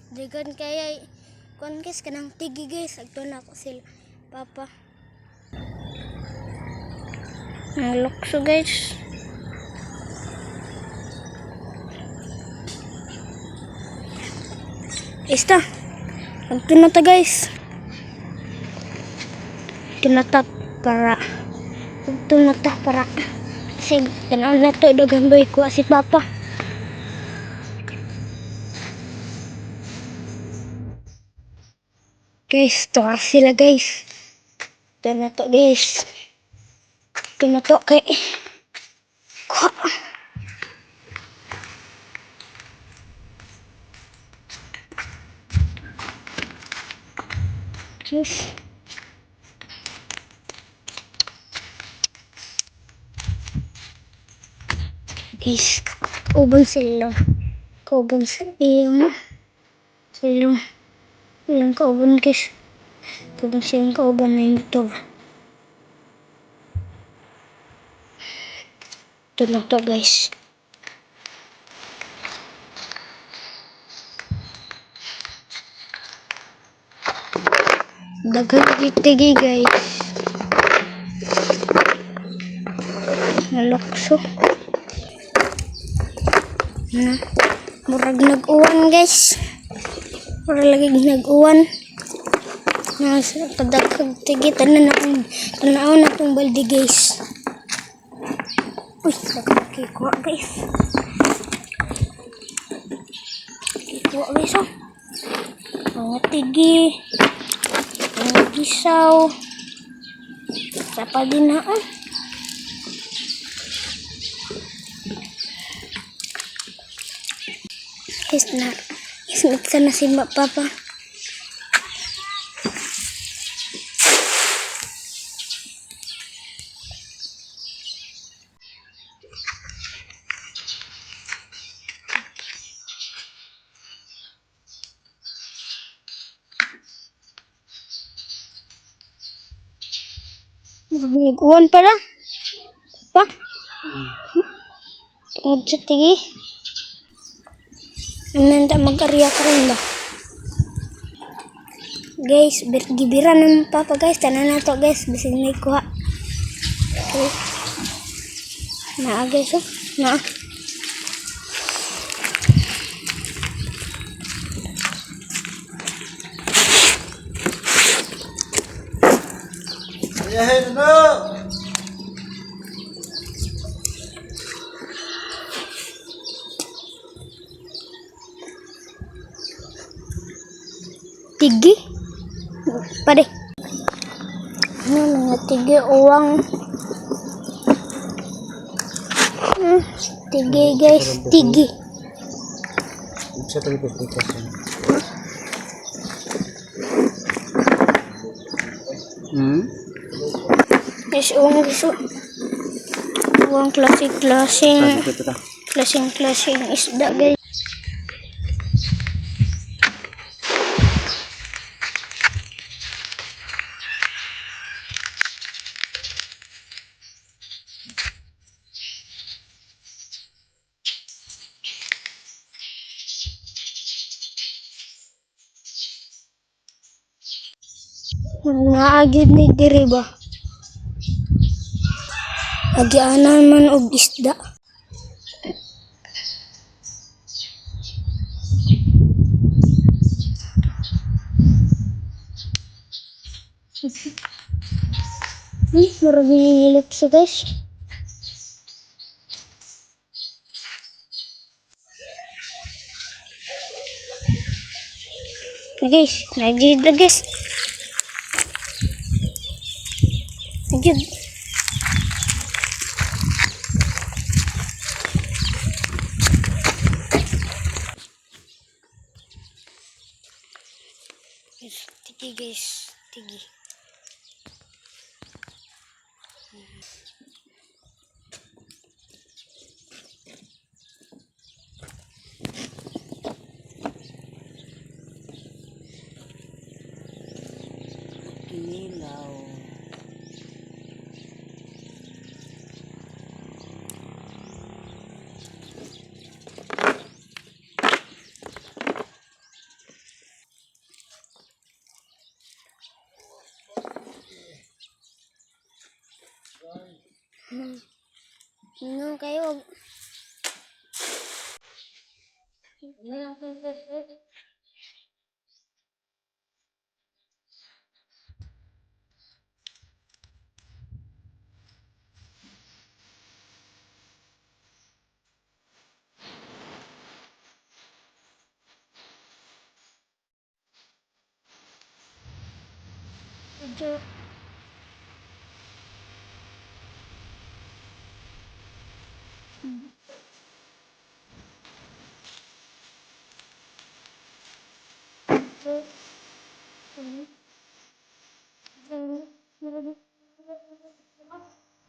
Dagan kaya kon guys kanang tigi guys agto na ako sila papa. Nalokso guys. Ista. Agto na ta guys. Tinata para. Agto na ta para. Sig tanaw na to dagan boy ko si papa. Guys, to sila guys. Ito na to guys. Ito na to kay. Kwa. Guys. Guys, ubang sila. Kaubang sila. Sila. Ilang kauban guys. Kaubang silang kauban na ito. Ito na to guys. Dagan tigi guys. Nalokso. Na. Murag nag-uwan guys. Murag lagi nag-uwan. Nasa kadagkag tigi tanan na akong balde guys. Uy, kikuha guys. Kikuha guys oh. Mga tigi. Mga gisaw. Sa paginaan. Guys na. Ismit na si papa. Nag-uwan pala. Pa? Tungod sa tigi. Nanda mag-ariya ka rin ba? Guys, gibira ng papa guys. Tanan na to guys. Bisig may kuha. Okay. Naa guys oh. Naa. Ayahin na! Tigi? Pade. Mga tigi uwang. Tigi guys. Tigi. Bisa tadi berpikir. Guys, uwang guys. Uwang klaseng isda guys. Naagid ni diri ba? Agianan man og isda. Murag nililip sa guys. Guys, nagid na guys. Nagid. Tigi guys, tigi. Kinilaw. Medyo